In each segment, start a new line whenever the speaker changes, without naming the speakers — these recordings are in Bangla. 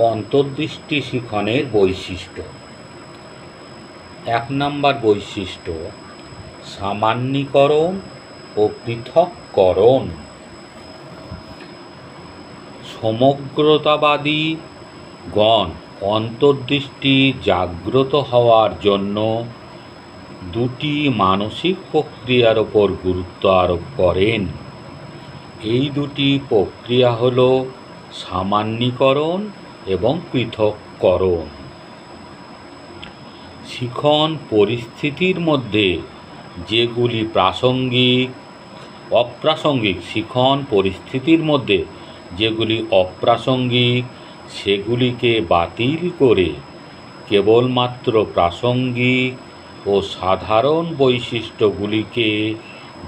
অন্তর্দৃষ্টি শিখনের বৈশিষ্ট্য। 1 নম্বর বৈশিষ্ট্য সামান্যীকরণ ও পৃথককরণ। সমগ্রতাবাদীগণ অন্তর্দৃষ্টি জাগ্রত হওয়ার জন্য দুটি মানসিক প্রক্রিয়ার ওপর গুরুত্ব আরোপ করেন। এই দুটি প্রক্রিয়া হল সামান্যীকরণ এবং পৃথককরণ। শিখন পরিস্থিতির মধ্যে যেগুলি অপ্রাসঙ্গিক শিখন পরিস্থিতির মধ্যে যেগুলি অপ্রাসঙ্গিক সেগুলিকে বাতিল করে কেবলমাত্র প্রাসঙ্গিক ও সাধারণ বৈশিষ্ট্যগুলিকে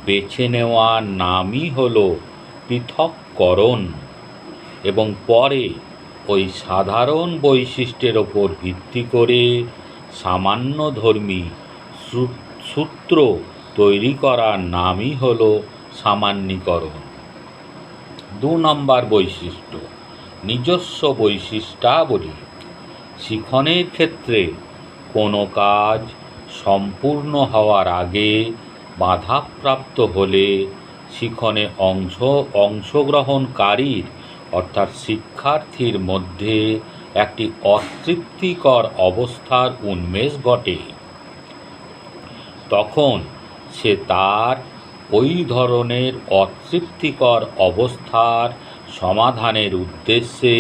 বেছে নেওয়ার নামই হল পৃথককরণ, এবং পরে ওই সাধারণ বৈশিষ্ট্যের ওপর ভিত্তি করে সামান্যধর্মী সূত্র তৈরি করার নামই হল সামান্যীকরণ। 2 নম্বর বৈশিষ্ট্য নিজস্ব বৈশিষ্ট্যাবলী। শিখনের ক্ষেত্রে কোনো কাজ সম্পূর্ণ হওয়ার আগে বাধাপ্রাপ্ত হলে শিখনে অংশগ্রহণকারীর অর্থাৎ শিক্ষার্থীর মধ্যে একটি অতৃপ্তিকর অবস্থার উন্মেষ ঘটে। তখন সে তার ওই ধরনের অতৃপ্তিকর অবস্থার সমাধানের উদ্দেশ্যে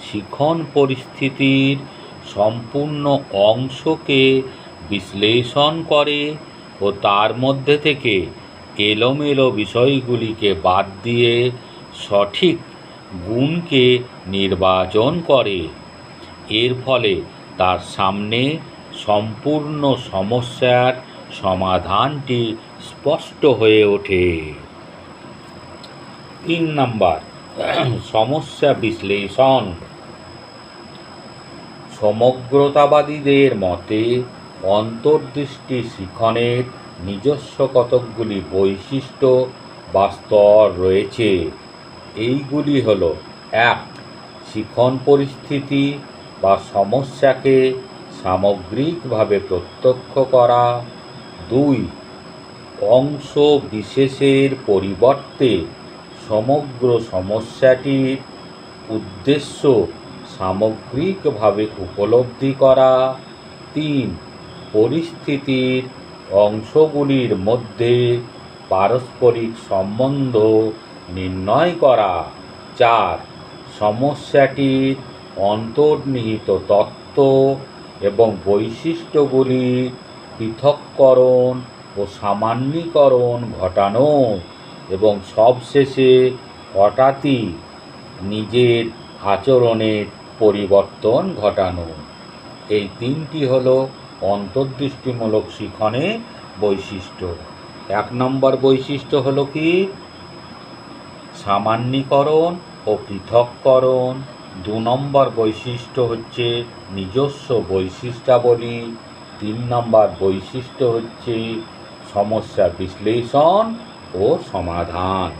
শিখন পরিস্থিতির সম্পূর্ণ অংশকে বিশ্লেষণ করে ও তার মধ্যে থেকে এলোমেলো বিষয়গুলিকে বাদ দিয়ে সঠিক গুণকে নির্বাচন করে। এর ফলে তার সামনে সম্পূর্ণ সমস্যার সমাধানটি স্পষ্ট হয়ে ওঠে। 3 নম্বর সমস্যা বিশ্লেষণ। সমগ্রতাবাদীদের মতে অন্তর্দৃষ্টি শিখনের নিজস্ব কতকগুলি বৈশিষ্ট্য বা স্তর রয়েছে। এইগুলি হল: 1. শিখন পরিস্থিতি বা সমস্যাকে সামগ্রিকভাবে প্রত্যক্ষ করা। 2. অংশ বিশেষের পরিবর্তে সমগ্র সমস্যাটির উদ্দেশ্য সামগ্রিকভাবে উপলব্ধি করা। 3. পরিস্থিতির অংশগুলির মধ্যে পারস্পরিক সম্বন্ধ নির্ণয় করা। 4. সমস্যাটির অন্তর্নিহিত তত্ত্ব এবং বৈশিষ্ট্যগুলির পৃথককরণ ও সামান্যীকরণ ঘটানো, এবং সবশেষে হঠাৎই নিজের আচরণের পরিবর্তন ঘটানো। এই 3টি হল অন্তর্দৃষ্টিমূলক শিখনের বৈশিষ্ট্য। 1 নম্বর বৈশিষ্ট্য হল কি? সামান্যীকরণ ও পৃথককরণ। 2 নম্বর বৈশিষ্ট্য হচ্ছে নিজস্ব বৈশিষ্ট্যাবলী। 3 নম্বর বৈশিষ্ট্য হচ্ছে সমস্যা বিশ্লেষণ ও সমাধান।